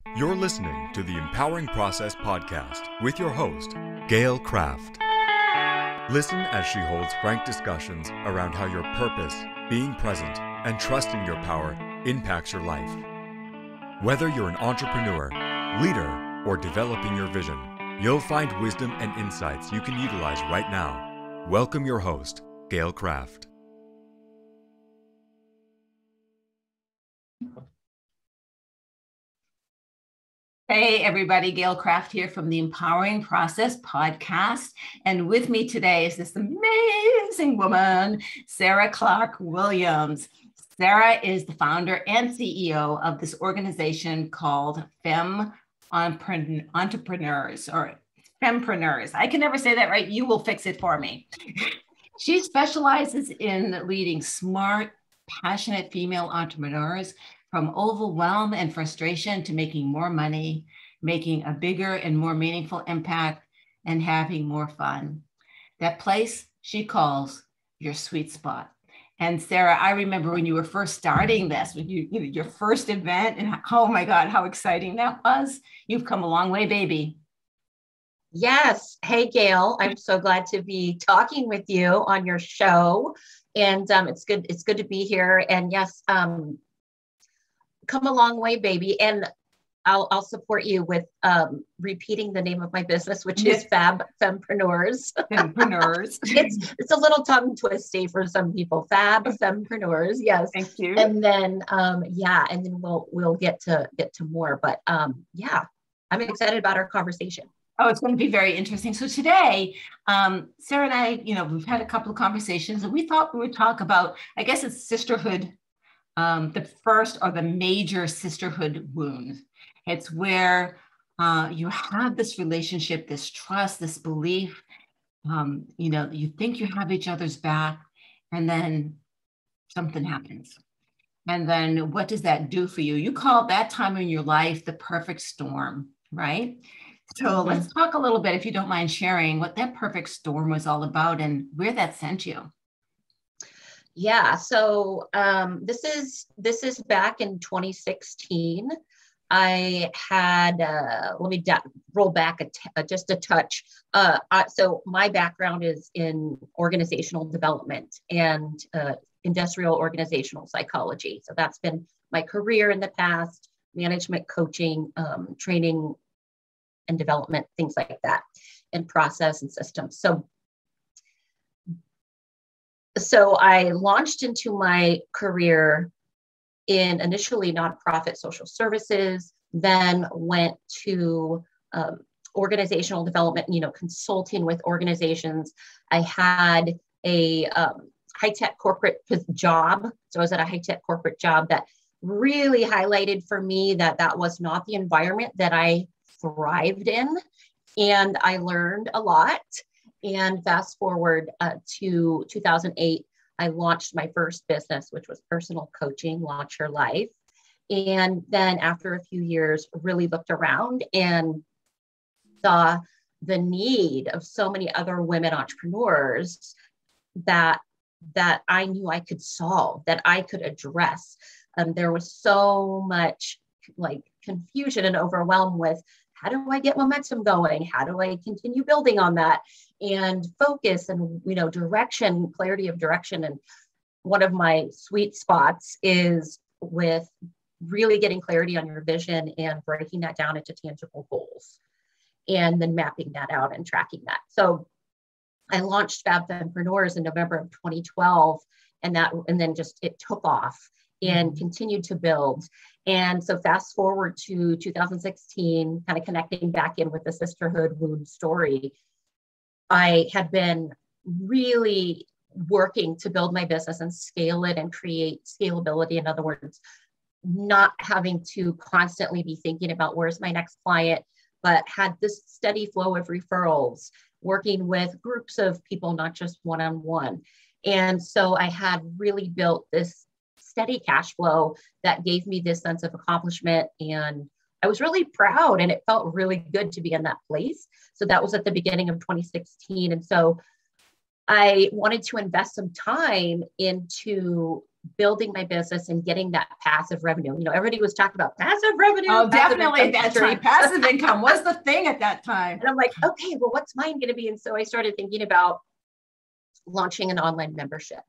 You're listening to the Empowering Process podcast with your host, Gail Kraft. Listen as she holds frank discussions around how your purpose, being present, and trusting your power impacts your life. Whether you're an entrepreneur, leader, or developing your vision, you'll find wisdom and insights you can utilize right now. Welcome your host, Gail Kraft. Hey everybody, Gail Kraft here from the Empowering Process podcast. And with me today is this amazing woman, Sara Clark Williams. Sara is the founder and CEO of this organization called Fab Fempreneurs or Fempreneurs. I can never say that right. You will fix it for me. She specializes in leading smart, passionate female entrepreneurs from overwhelm and frustration to making more money, making a bigger and more meaningful impact, and having more fun. That place she calls your sweet spot. And Sara, I remember when you were first starting this, when your first event, and oh my God, how exciting that was. You've come a long way, baby. Yes. Hey, Gail, I'm so glad to be talking with you on your show. And it's good to be here. And yes, come a long way, baby. And I'll support you with repeating the name of my business, which is Fab Fempreneurs. Fempreneurs. it's a little tongue twisty for some people. Fab Fempreneurs. Yes. Thank you. And then and then we'll get to more. But I'm excited about our conversation. Oh, it's going to be very interesting. So today, Sara and I, we've had a couple of conversations, and we thought we would talk about, I guess it's sisterhood. The first or the major sisterhood wound. It's where you have this relationship, this trust, this belief, you think you have each other's back, and then something happens. And then what does that do for you? You call that time in your life the perfect storm, right? So let's talk a little bit, if you don't mind sharing, what that perfect storm was all about and where that sent you. Yeah. So this is back in 2016. I had, let me roll back just a touch. So my background is in organizational development and industrial organizational psychology. So that's been my career in the past, management coaching, training and development, things like that, and process and systems. So I launched into my career in initially nonprofit social services, then went to organizational development, consulting with organizations. I had a high-tech corporate job. So I was at a high-tech corporate job that really highlighted for me that was not the environment that I thrived in. And I learned a lot. And fast forward to 2008, I launched my first business, which was personal coaching, Launch Your Life. And then after a few years, really looked around and saw the need of so many other women entrepreneurs that I knew I could solve, that I could address. There was so much confusion and overwhelm with, how do I get momentum going? How do I continue building on that? And focus and, direction, clarity of direction. And one of my sweet spots is with really getting clarity on your vision and breaking that down into tangible goals and then mapping that out and tracking that. So I launched Fab Fempreneurs in November of 2012, and then it took off and continued to build. And so fast forward to 2016, kind of connecting back in with the sisterhood wound story, I had been really working to build my business and scale it and create scalability. In other words, not having to constantly be thinking about where's my next client, but had this steady flow of referrals, working with groups of people, not just one-on-one. And so I had really built this steady cash flow that gave me this sense of accomplishment. And I was really proud, and it felt really good to be in that place. So that was at the beginning of 2016. And so I wanted to invest some time into building my business and getting that passive revenue. You know, everybody was talking about passive revenue. Oh, passive definitely at that time. Passive income was the thing at that time. And I'm like, okay, well, what's mine going to be? And so I started thinking about launching an online membership.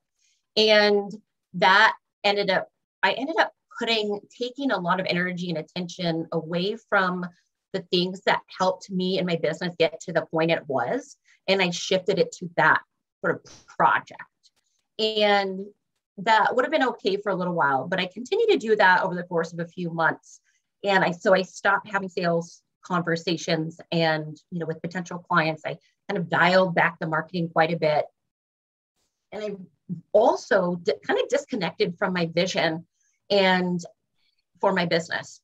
And that I ended up taking a lot of energy and attention away from the things that helped me and my business get to the point it was. And I shifted it to that sort of project. And that would have been okay for a little while, but I continued to do that over the course of a few months. And I stopped having sales conversations and, you know, with potential clients, I kind of dialed back the marketing quite a bit. And I also kind of disconnected from my vision and for my business.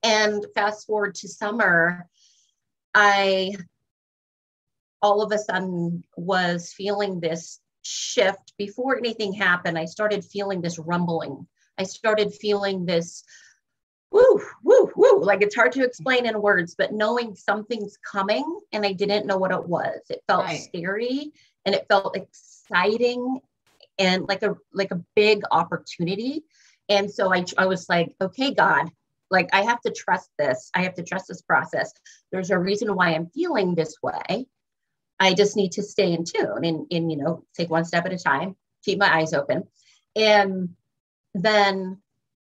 And fast forward to summer, I all of a sudden was feeling this shift. Before anything happened, I started feeling this rumbling. I started feeling this woo, woo, woo. Like it's hard to explain in words, but knowing something's coming and I didn't know what it was. It felt scary and it felt exciting and like a big opportunity. And so I was like, okay, God, like I have to trust this. I have to trust this process. There's a reason why I'm feeling this way. I just need to stay in tune and, you know, take one step at a time, keep my eyes open. And then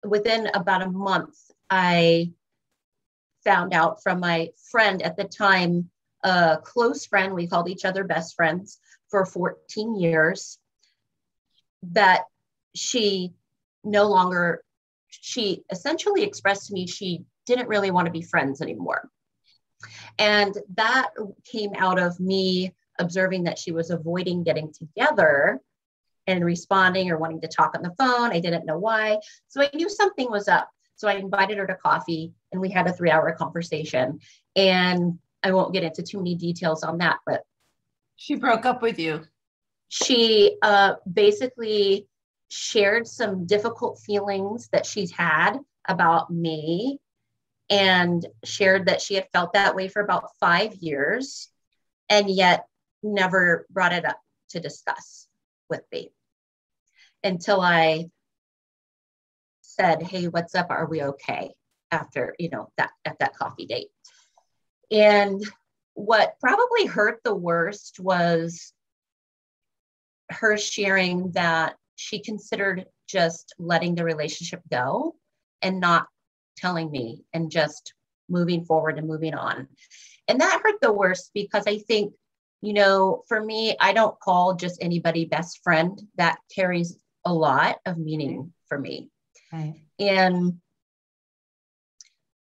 within about a month, I found out from my friend at the time, a close friend, we called each other best friends for 14 years, that she essentially expressed to me she didn't really want to be friends anymore. And that came out of me observing that she was avoiding getting together and responding or wanting to talk on the phone. I didn't know why. So I knew something was up. So I invited her to coffee and we had a 3-hour conversation. And I won't get into too many details on that, but she broke up with you. She basically shared some difficult feelings that she's had about me and shared that she had felt that way for about 5 years and yet never brought it up to discuss with me until I said, hey, what's up? Are we okay? After, you know, at that coffee date. And what probably hurt the worst was her sharing that she considered just letting the relationship go and not telling me and just moving forward and moving on. And that hurt the worst because I think, you know, for me, I don't call just anybody best friend. That carries a lot of meaning for me. Right. And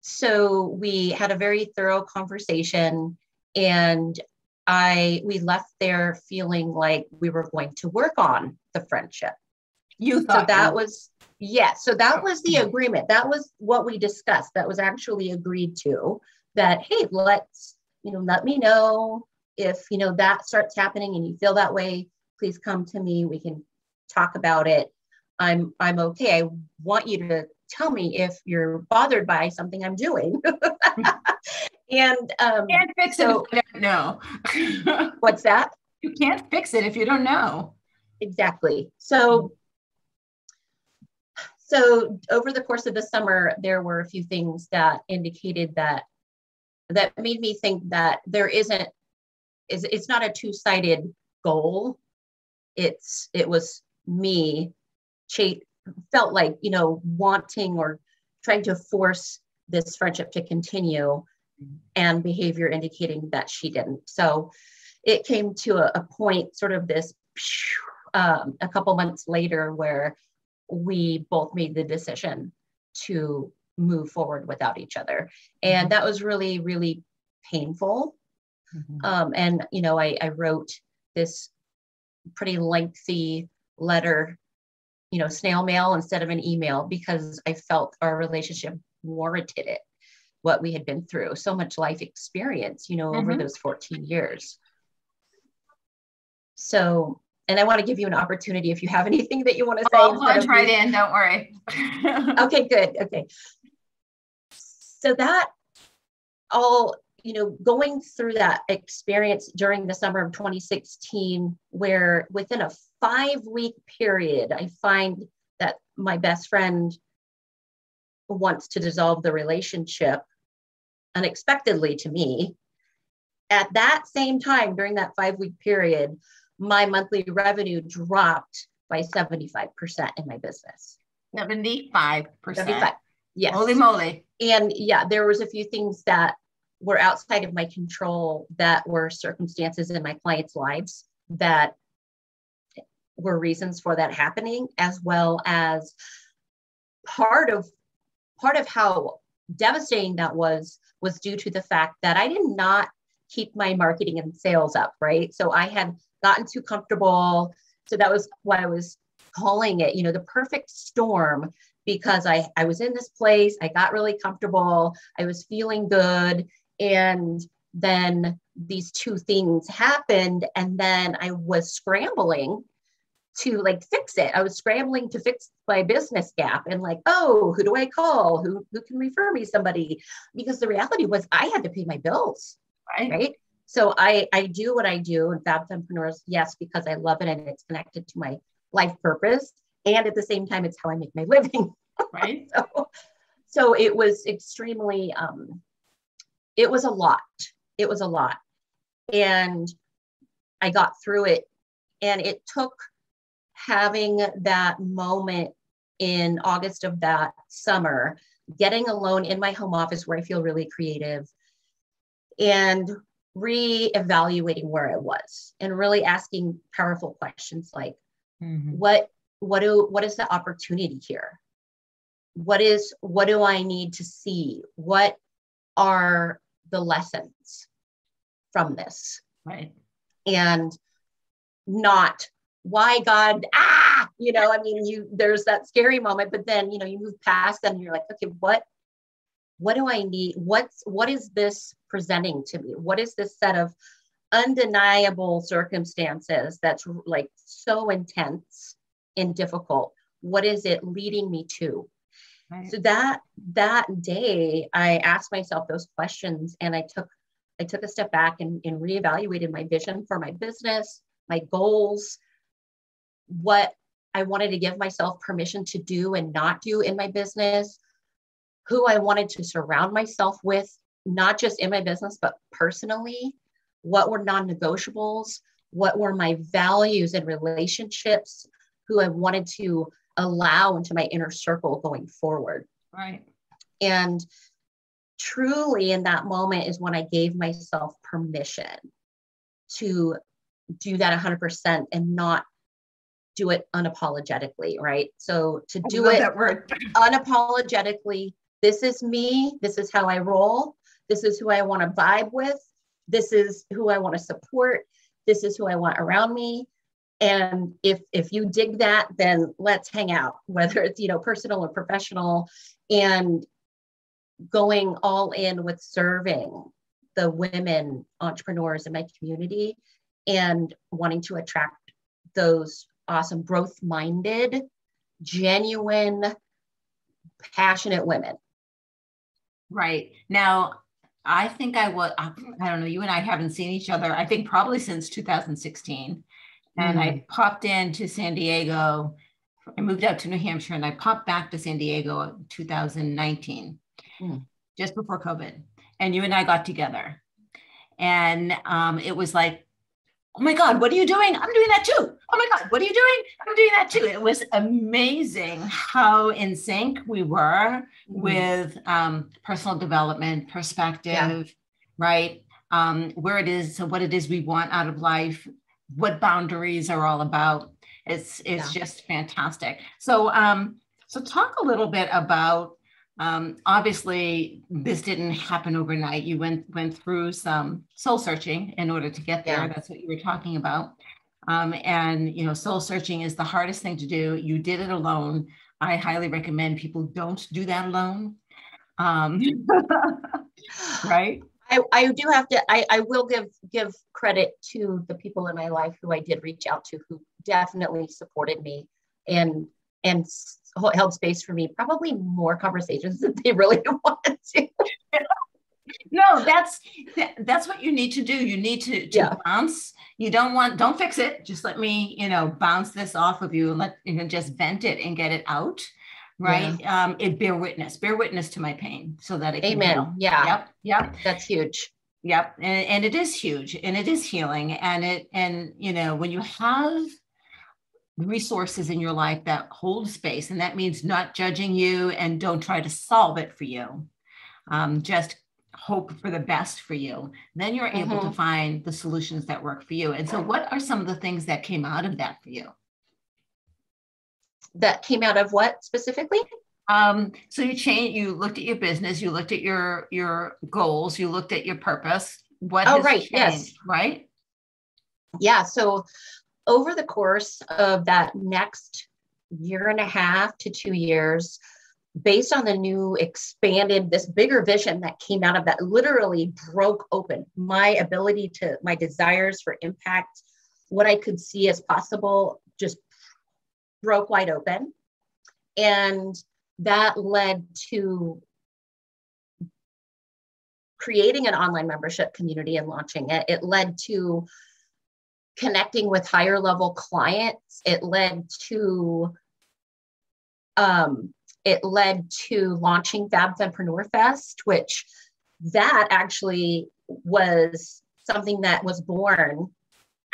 so we had a very thorough conversation and we left there feeling like we were going to work on the friendship. You thought so that was, yes. So that was the agreement. That was what we discussed. That was actually agreed to that, hey, let's, you know, let me know if, you know, that starts happening and you feel that way, please come to me. We can talk about it. I'm okay. I want you to tell me if you're bothered by something I'm doing. And can't fix it if you don't know. What's that? You can't fix it if you don't know. Exactly. So over the course of the summer, there were a few things that indicated that made me think that it's not a two-sided goal. It was me felt like, you know, wanting or trying to force this friendship to continue and behavior indicating that she didn't. So it came to a point, sort of this, a couple months later where we both made the decision to move forward without each other. And that was really, really painful. Mm-hmm. And, you know, I wrote this pretty lengthy letter, you know, snail mail instead of an email, because I felt our relationship warranted it, what we had been through, so much life experience, you know, over those 14 years. So, and I want to give you an opportunity if you have anything that you want to say. I'll plunge right in, don't worry. Okay, good. Okay. So that all, going through that experience during the summer of 2016, where within a 5-week period, I find that my best friend wants to dissolve the relationship unexpectedly to me. At that same time, during that 5-week period, my monthly revenue dropped by 75% in my business. 75%. 75. Yes. Holy moly. And yeah, there was a few things that were outside of my control that were circumstances in my clients' lives that were reasons for that happening, as well as part of how devastating that was due to the fact that I did not keep my marketing and sales up, right? So I had gotten too comfortable. So that was why I was calling it, the perfect storm, because I was in this place, I got really comfortable, I was feeling good. And then these two things happened. And then I was scrambling to fix it. I was scrambling to fix my business gap and who do I call? Who can refer me somebody? Because the reality was I had to pay my bills, right? So I do what I do in Fab Fempreneurs, yes, because I love it and it's connected to my life purpose. And at the same time, it's how I make my living. Right. So it was extremely, it was a lot. It was a lot. And I got through it. And it took having that moment in August of that summer, getting alone in my home office where I feel really creative, and reevaluating where I was and really asking powerful questions like, what is the opportunity here? What do I need to see? What are the lessons from this? Right. And not why God, there's that scary moment, but then, you move past and you're like, okay, what do I need? What is this presenting to me? What is this set of undeniable circumstances that's so intense and difficult? What is it leading me to? Right. So that day I asked myself those questions, and I took a step back and reevaluated my vision for my business, my goals, what I wanted to give myself permission to do and not do in my business, who I wanted to surround myself with, not just in my business, but personally, what were non-negotiables, what were my values and relationships, who I wanted to allow into my inner circle going forward. Right. And truly in that moment is when I gave myself permission to do that 100% and not do it unapologetically, right? So to do it unapologetically, this is me, this is how I roll, this is who I want to vibe with, this is who I want to support, this is who I want around me. And if you dig that, then let's hang out, whether it's, personal or professional, and going all in with serving the women entrepreneurs in my community and wanting to attract those awesome, growth-minded, genuine, passionate women. Right. Now, I think I don't know, you and I haven't seen each other, I think probably since 2016. And I popped into San Diego. I moved out to New Hampshire and I popped back to San Diego in 2019, just before COVID. And you and I got together. And it was like, oh my God, what are you doing? I'm doing that too. Oh my God, what are you doing? I'm doing that too. It was amazing how in sync we were with personal development, perspective, right? Where it is, so what it is we want out of life, what boundaries are all about. It's just fantastic. So, so talk a little bit about, obviously this didn't happen overnight. You went through some soul searching in order to get there. That's what you were talking about. And, soul searching is the hardest thing to do. You did it alone. I highly recommend people don't do that alone. Right. I do have to, I will give credit to the people in my life who I did reach out to, who definitely supported me and held space for me, probably more conversations than they really wanted to. No, That's what you need to do. You need to bounce. You don't fix it. Just let me, bounce this off of you and just vent it and get it out. Right. Yeah. Bear witness to my pain so that it can heal. Yeah. Yep. That's huge. Yep. And it is huge, and it is healing. And when you have resources in your life that hold space, and that means not judging you and don't try to solve it for you. Just hope for the best for you. Then you're able to find the solutions that work for you. And so what are some of the things that came out of that for you? That came out of what specifically? So you looked at your business, you looked at your goals, you looked at your purpose. What has changed, yes. Right? Yeah. So over the course of that next 1.5 to 2 years, based on the new expanded, this bigger vision that came out of that, literally broke open my desires for impact, what I could see as possible, just broke wide open. And that led to creating an online membership community and launching it. It led to connecting with higher level clients. It led to launching Fab Fempreneur Fest, which that actually was something that was born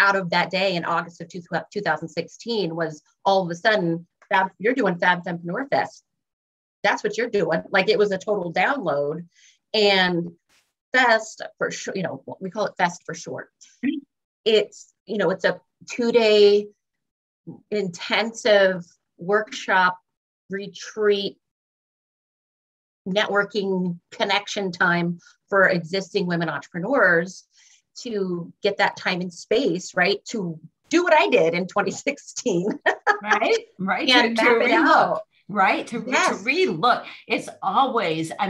out of that day in August of 2016. Was all of a sudden, you're doing Fab Fempreneur Fest. That's what you're doing. Like, it was a total download. And Fest, for sure, we call it Fest for short. It's a 2-day intensive workshop, retreat, networking, connection time for existing women entrepreneurs to get that time and space, right? To do what I did in 2016. Right. And map it out. Right. To relook. It's always, I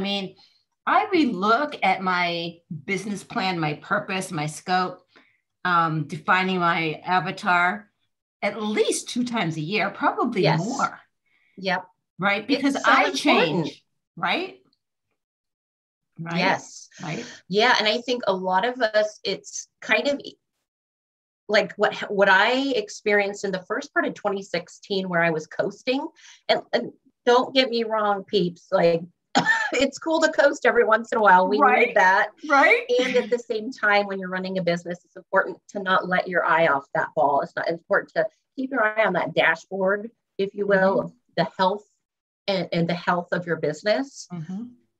relook at my business plan, my purpose, my scope, defining my avatar at least 2 times a year, probably more. Yep. Right. Because I change. Right. Yes. Right. Yeah. And I think a lot of us, it's kind of like what I experienced in the first part of 2016, where I was coasting. And don't get me wrong, peeps, like, it's cool to coast every once in a while. We need that. Right. And at the same time, when you're running a business, it's important to not let your eye off that ball. It's important to keep your eye on that dashboard, if you will, of the health and the health of your business.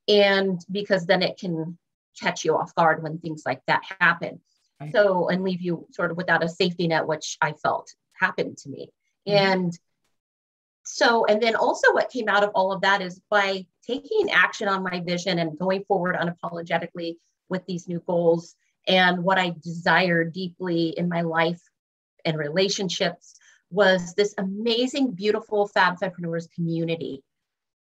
And because then it can catch you off guard when things like that happen. Right. So, and leave you sort of without a safety net, which I felt happened to me. And so, and then also what came out of all of that is, by taking action on my vision and going forward unapologetically with these new goals and what I desire deeply in my life and relationships, was this amazing, beautiful Fab Fempreneurs community.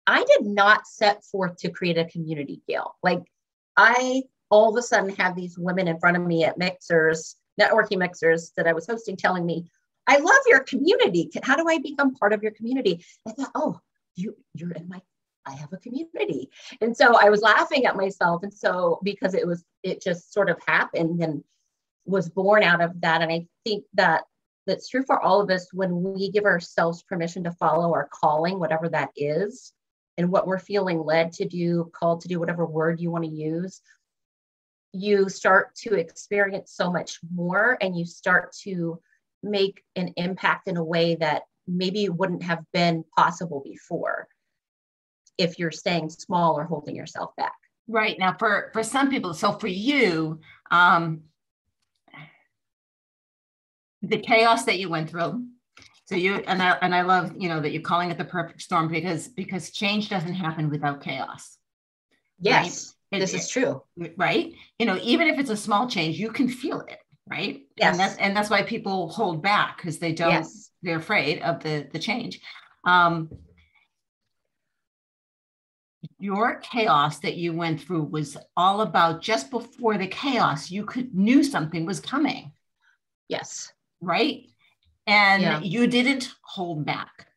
I did not set forth to create a community, Gail. Like, I all of a sudden have these women in front of me at mixers, networking mixers that I was hosting, telling me, I love your community. How do I become part of your community? I thought, oh, you're in I have a community. And so I was laughing at myself. And so, because it just sort of happened and was born out of that. And I think that's true for all of us when we give ourselves permission to follow our calling, whatever that is, and what we're feeling led to do, called to do, whatever word you want to use. You start to experience so much more, and you start to make an impact in a way that maybe wouldn't have been possible before if you're staying small or holding yourself back. Right. Now, for some people, so for you, the chaos that you went through. So I love, that you're calling it the perfect storm, because change doesn't happen without chaos. Yes, right? This is true. Right. Even if it's a small change, you can feel it. Right. Yes. And that's why people hold back, because they don't, they're afraid of the change. Your chaos that you went through was all about, just before the chaos, you knew something was coming. Yes. Right. And you didn't hold back.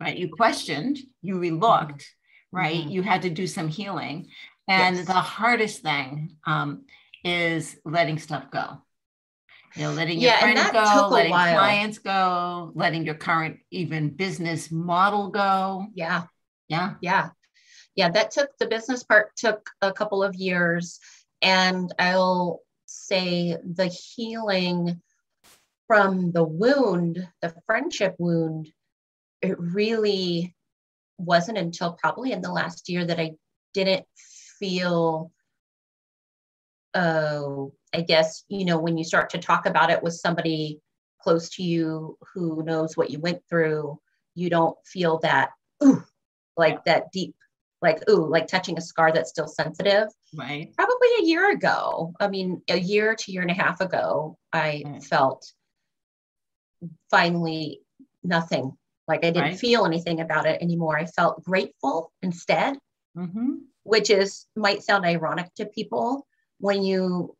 Right. You questioned, you relooked, right? You had to do some healing. And the hardest thing is letting stuff go. Letting your friends go, letting clients go, letting your current even business model go. Yeah. The business part took a couple of years. And I'll say the healing from the wound, the friendship wound, it really wasn't until probably in the last year that I didn't feel, I guess, when you start to talk about it with somebody close to you who knows what you went through, you don't feel that, that deep, like touching a scar that's still sensitive. Right. Probably a year ago. I mean, a year to year and a half ago, I felt finally nothing. Like I didn't feel anything about it anymore. I felt grateful instead, which might sound ironic to people when you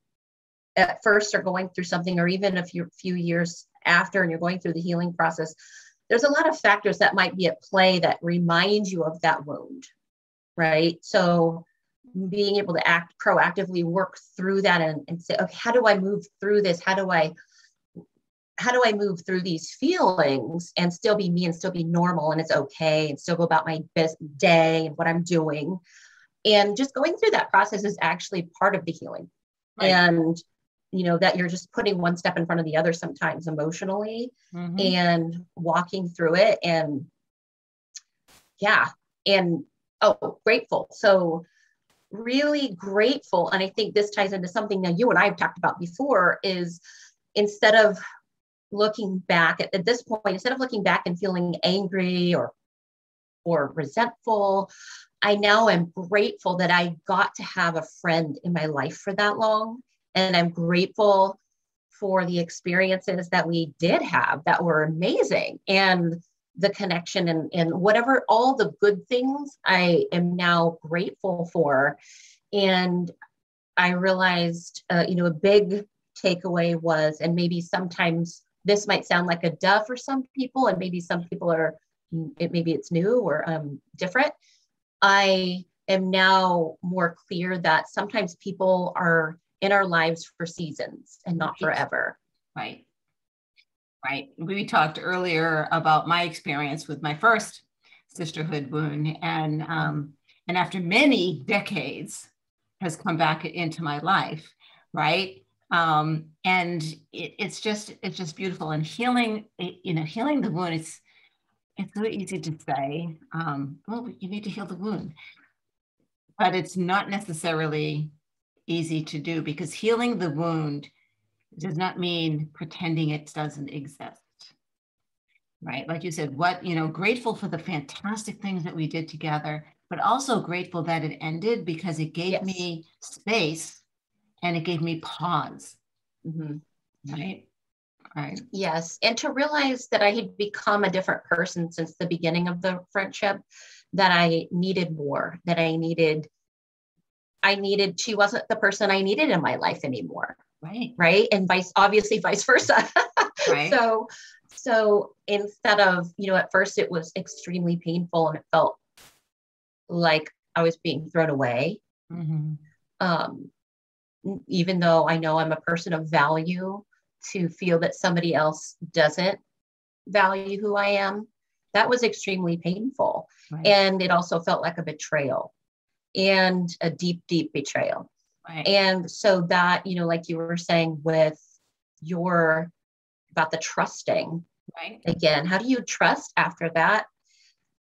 at first are going through something, or even a few years after, and you're going through the healing process. There's a lot of factors that might be at play that remind you of that wound, right? So being able to act proactively, work through that and say, okay, how do I move through this? How do I move through these feelings and still be me and still be normal and it's okay and still go about my best day and what I'm doing? And just going through that process is actually part of the healing. Right. And, that you're just putting one step in front of the other sometimes emotionally and walking through it. And grateful. So really grateful. And I think this ties into something that you and I have talked about before is instead of looking back at this point, instead of looking back and feeling angry or resentful, I now am grateful that I got to have a friend in my life for that long. And I'm grateful for the experiences that we did have that were amazing, and the connection and whatever, all the good things I am now grateful for. And I realized, a big takeaway was, and maybe sometimes this might sound like a duh for some people, and maybe some people maybe it's new or different. I am now more clear that sometimes people are in our lives for seasons and not forever. Right. We talked earlier about my experience with my first sisterhood wound, and after many decades has come back into my life. Right. And it's just beautiful, and healing the wound. It's really easy to say, well, you need to heal the wound, but it's not necessarily easy to do, because healing the wound does not mean pretending it doesn't exist. Right. Like you said, grateful for the fantastic things that we did together, but also grateful that it ended, because it gave me space and it gave me pause. Right. Yes. And to realize that I had become a different person since the beginning of the friendship, that I needed more, that she wasn't the person I needed in my life anymore. Right. And obviously vice versa. Right. So instead of, at first it was extremely painful and it felt like I was being thrown away. Even though I know I'm a person of value, to feel that somebody else doesn't value who I am, that was extremely painful. Right. And it also felt like a betrayal, and a deep, deep betrayal. Right. And so that, like you were saying with about the trusting, right? Again, how do you trust after that?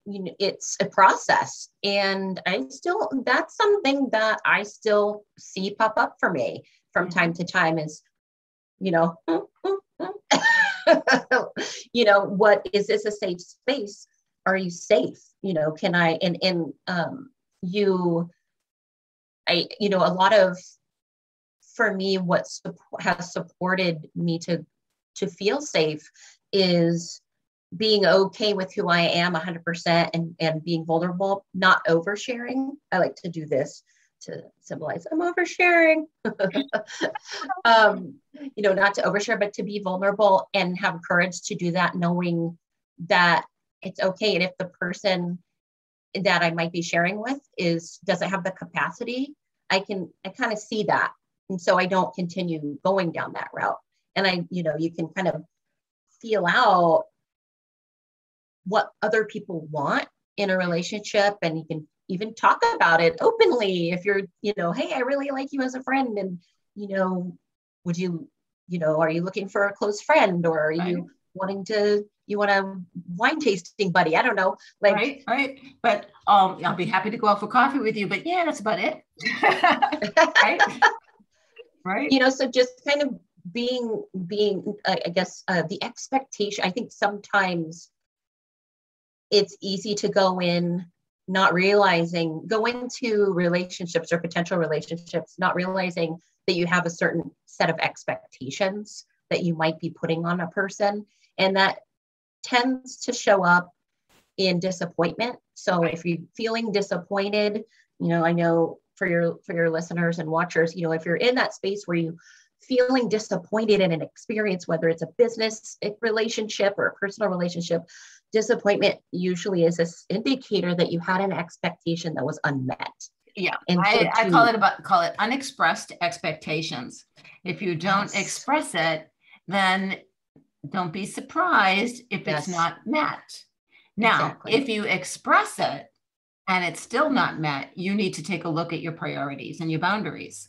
It's a process. And that's something that I still see pop up for me from time to time is, what is this a safe space? Are you safe? Can I, a lot of, for me, what has supported me to feel safe is being okay with who I am 100% and being vulnerable, not oversharing. I like to do this to symbolize I'm oversharing, not to overshare, but to be vulnerable and have courage to do that, knowing that it's okay. And if the person that I might be sharing with doesn't have the capacity, I kind of see that. And so I don't continue going down that route. And you can kind of feel out what other people want in a relationship. And you can even talk about it openly if you're, hey, I really like you as a friend. And, would you, are you looking for a close friend, or are you you want a wine tasting buddy? I don't know. Right. But I'll be happy to go out for coffee with you, but yeah, that's about it. Right. So just kind of being, I guess, the expectation. I think sometimes it's easy to go into relationships or potential relationships, not realizing that you have a certain set of expectations that you might be putting on a person. And that tends to show up in disappointment. So if you're feeling disappointed, I know for your listeners and watchers, if you're in that space where you feeling disappointed in an experience, whether it's a business relationship or a personal relationship, disappointment usually is this indicator that you had an expectation that was unmet. Yeah, and I call it unexpressed expectations. If you don't express it, then don't be surprised if it's not met. Now, if you express it and it's still not met, you need to take a look at your priorities and your boundaries.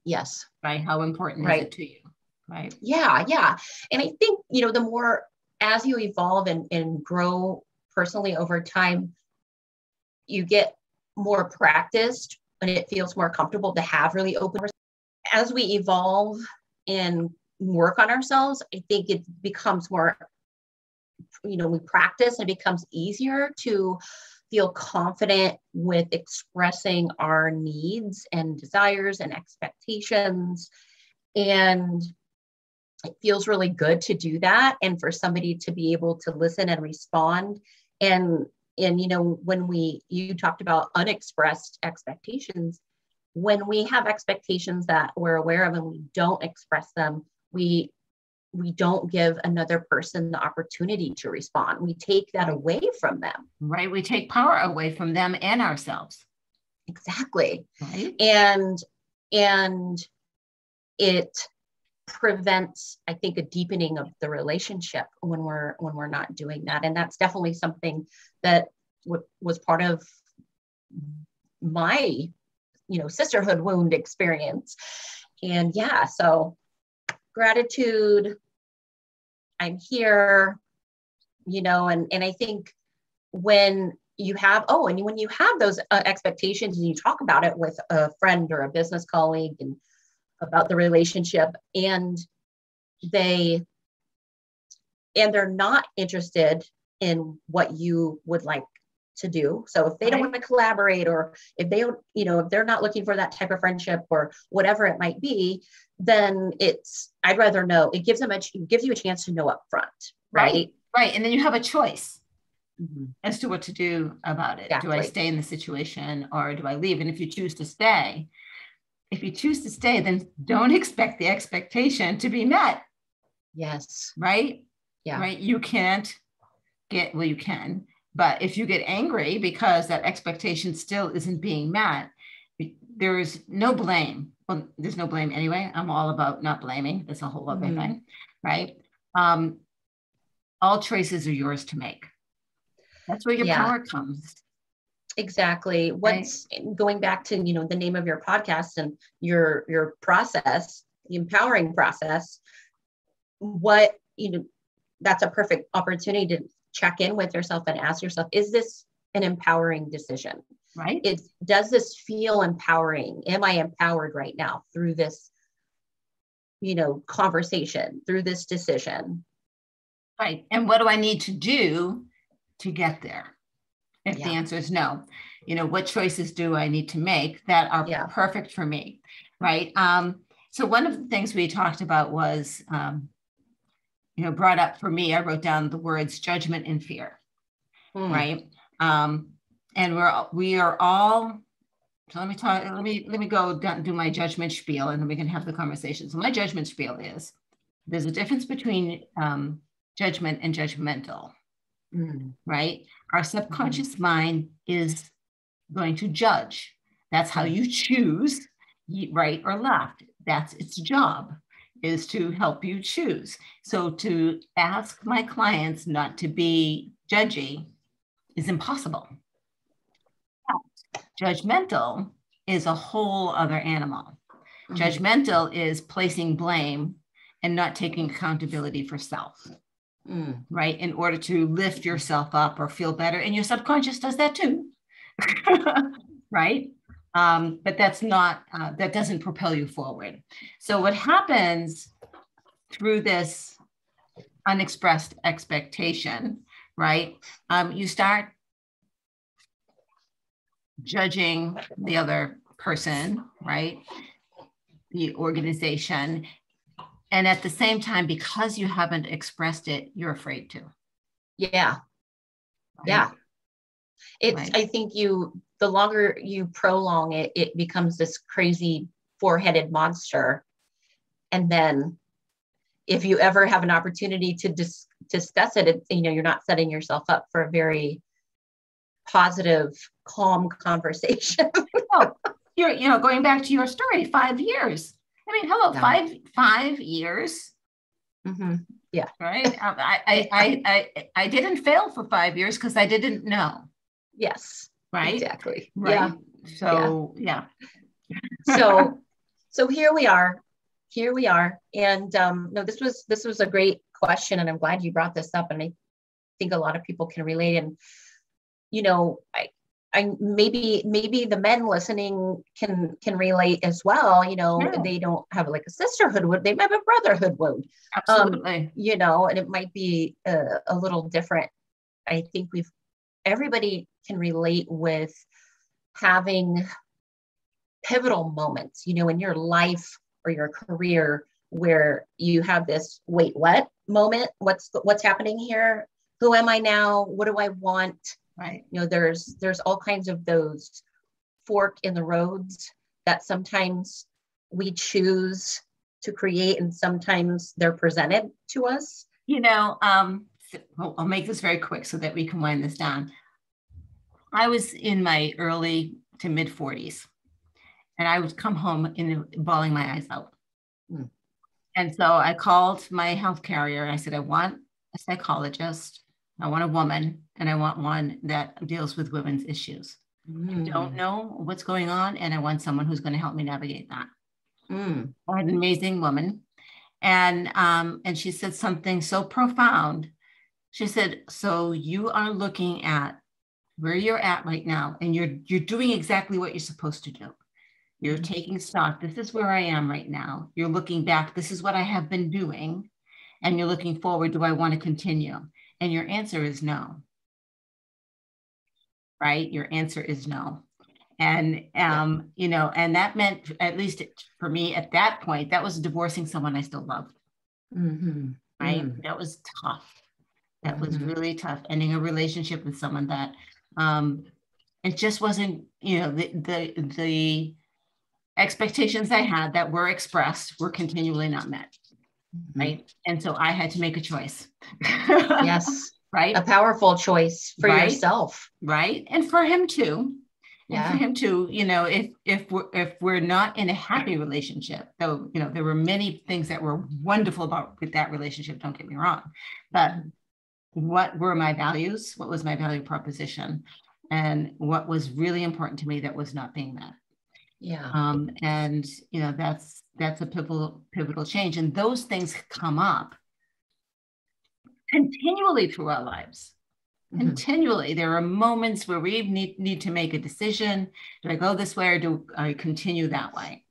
Yes. Right. How important is it to you? Right. Yeah. Yeah. And I think, the more as you evolve and grow personally over time, you get more practiced and it feels more comfortable to have really open. As we evolve and work on ourselves, I think it becomes more, we practice and it becomes easier to feel confident with expressing our needs and desires and expectations. And it feels really good to do that. And for somebody to be able to listen and respond. And when you talked about unexpressed expectations, when we have expectations that we're aware of and we don't express them, we don't give another person the opportunity to respond. We take that away from them. Right. We take power away from them and ourselves. Exactly. Right. And it prevents, I think, a deepening of the relationship when we're not doing that. And that's definitely something that was part of my, sisterhood wound experience. And so gratitude, I'm here, and I think when you have those expectations and you talk about it with a friend or a business colleague and about the relationship, and they're not interested in what you would like to do. So if they don't want to collaborate, or if they don't, if they're not looking for that type of friendship or whatever it might be, then I'd rather know. It gives you a chance to know up front. Right. And then you have a choice as to what to do about it. Exactly. Do I stay in the situation or do I leave? And if you choose to stay, then don't expect the expectation to be met. Yes. Right? Yeah. Right. You can't you can, but if you get angry because that expectation still isn't being met, there's no blame. Well, there's no blame anyway. I'm all about not blaming. That's a whole other thing. Right. All choices are yours to make. That's where your power comes. Exactly. Going back to, the name of your podcast and your process, the empowering process, that's a perfect opportunity to check in with yourself and ask yourself, is this an empowering decision? Right. Does this feel empowering? Am I empowered right now through this, conversation, through this decision? Right. And what do I need to do to get there? If the answer is no, what choices do I need to make that are perfect for me? Right. So one of the things we talked about was, brought up for me, I wrote down the words judgment and fear. Right. And we are all, so let me go down, do my judgment spiel, and then we can have the conversation. So my judgment spiel is, there's a difference between judgment and judgmental. Right. Our subconscious mind is going to judge. That's how you choose right or left. That's its job, is to help you choose. So to ask my clients not to be judgy is impossible. Judgmental is a whole other animal. Judgmental is placing blame and not taking accountability for self, right? In order to lift yourself up or feel better. And your subconscious does that too, right? But that's not, that doesn't propel you forward. So what happens through this unexpressed expectation, right? You start judging the other person, right? The organization. And at the same time, because you haven't expressed it, you're afraid to. Yeah. Right? Yeah. It's, right. I think the longer you prolong it, it becomes this crazy four-headed monster. And then if you ever have an opportunity to discuss it, you're not setting yourself up for a very positive, calm conversation. Oh, you're going back to your story, 5 years. I mean, hello, yeah. 5 years. Mm-hmm. Yeah. Right. I didn't fail for 5 years because I didn't know. Yes. Right. Exactly. Right. Yeah. So, yeah. So here we are. And no, this was a great question, and I'm glad you brought this up. And I think a lot of people can relate. And, I maybe the men listening can relate as well. Yeah. They don't have like a sisterhood wound, they might have a brotherhood wound. Absolutely. And it might be a little different. I think everybody can relate with having pivotal moments, in your life or your career where you have this, wait, what moment? What's happening here? Who am I now? What do I want? Right. There's all kinds of those fork in the roads that sometimes we choose to create, and sometimes they're presented to us. I'll make this very quick so that we can wind this down. I was in my early to mid 40s, and I would come home bawling my eyes out. And so I called my health carrier and I said, I want a psychologist, I want a woman, and I want one that deals with women's issues. I don't know what's going on, and I want someone who's going to help me navigate that. I had an amazing woman, and she said something so profound. She said, so you are looking at where you're at right now, and you're doing exactly what you're supposed to do. You're taking stock. This is where I am right now. You're looking back. This is what I have been doing. And you're looking forward. Do I want to continue? And your answer is no. Right? Your answer is no. And, and that meant, at least for me at that point, that was divorcing someone I still loved. Right? That was tough. That was really tough. Ending a relationship with someone that, it just wasn't, the expectations I had that were expressed were continually not met. Right. And so I had to make a choice. Yes. Right. A powerful choice for yourself. Right. And for him too. Yeah. And for him too, if we're not in a happy relationship, though, there were many things that were wonderful with that relationship, don't get me wrong, but what were my values? What was my value proposition? And what was really important to me that was not being met? Yeah. And that's a pivotal change. And those things come up continually through our lives. Continually. There are moments where we need to make a decision. Do I go this way, or do I continue that way?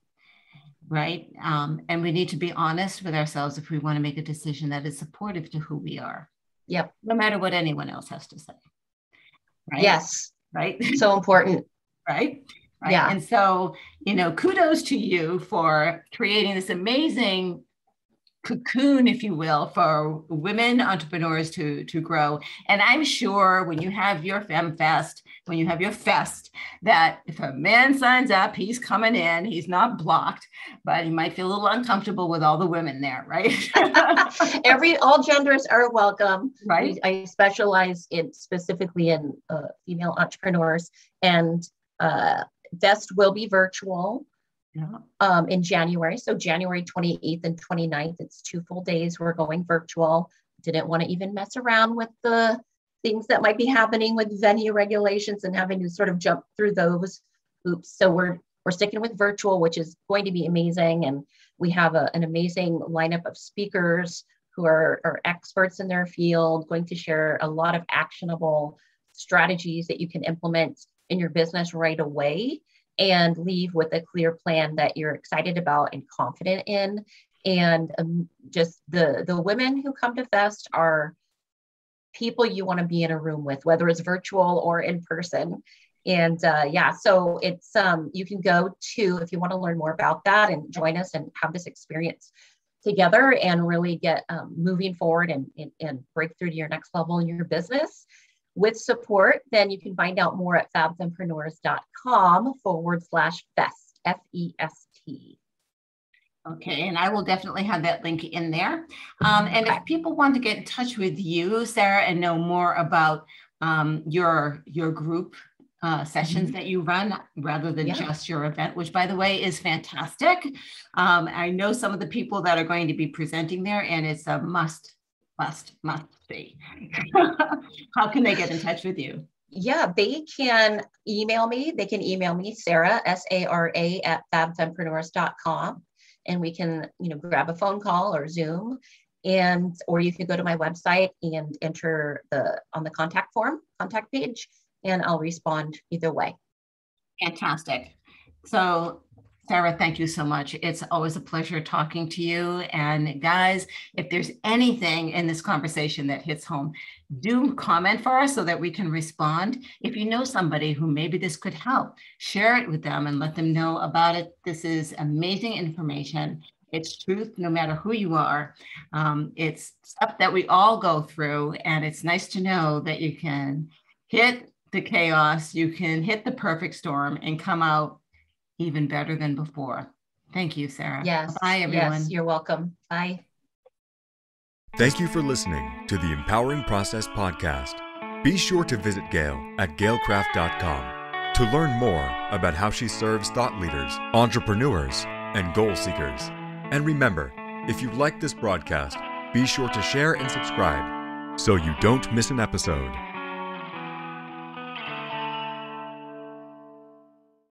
Right. And we need to be honest with ourselves if we want to make a decision that is supportive to who we are. Yep. No matter what anyone else has to say. Right. Yes. Right. So important. Right. Right. Yeah. And so, kudos to you for creating this amazing cocoon, if you will, for women entrepreneurs to grow. And I'm sure when you have your Fem Fest, when you have your fest, that if a man signs up, he's coming in, he's not blocked, but he might feel a little uncomfortable with all the women there, right? All genders are welcome. Right. I specialize specifically in female entrepreneurs, and Fest will be virtual. Yeah. In January. So January 28th and 29th, it's 2 full days. We're going virtual. Didn't want to even mess around with the things that might be happening with venue regulations and having to sort of jump through those hoops. So we're sticking with virtual, which is going to be amazing. And we have an amazing lineup of speakers who are experts in their field, going to share a lot of actionable strategies that you can implement in your business right away, and leave with a clear plan that you're excited about and confident in. And just the women who come to Fest are people you want to be in a room with, whether it's virtual or in person. And so it's you can go to, if you want to learn more about that and join us and have this experience together and really get moving forward and break through to your next level in your business. With support, then you can find out more at fabfempreneurs.com/fest, FEST. Okay, and I will definitely have that link in there. And if people want to get in touch with you, Sara, and know more about your group sessions that you run rather than just your event, which, by the way, is fantastic. I know some of the people that are going to be presenting there, and it's a must see. How can they get in touch with you? Yeah, they can email me. They can email me, Sara, SARA, at fabfempreneurs.com. And we can, grab a phone call or Zoom, or you can go to my website and enter on the contact page, and I'll respond either way. Fantastic. So, Sara, thank you so much. It's always a pleasure talking to you. And guys, if there's anything in this conversation that hits home, do comment for us so that we can respond. If you know somebody who maybe this could help, share it with them and let them know about it. This is amazing information. It's truth, no matter who you are. It's stuff that we all go through. And it's nice to know that you can hit the chaos, you can hit the perfect storm and come out even better than before. Thank you, Sara. Yes. Bye, everyone. Yes, you're welcome. Bye. Thank you for listening to the Empowering Process podcast. Be sure to visit Gail at gailcraft.com to learn more about how she serves thought leaders, entrepreneurs, and goal seekers. And remember, if you like this broadcast, be sure to share and subscribe so you don't miss an episode.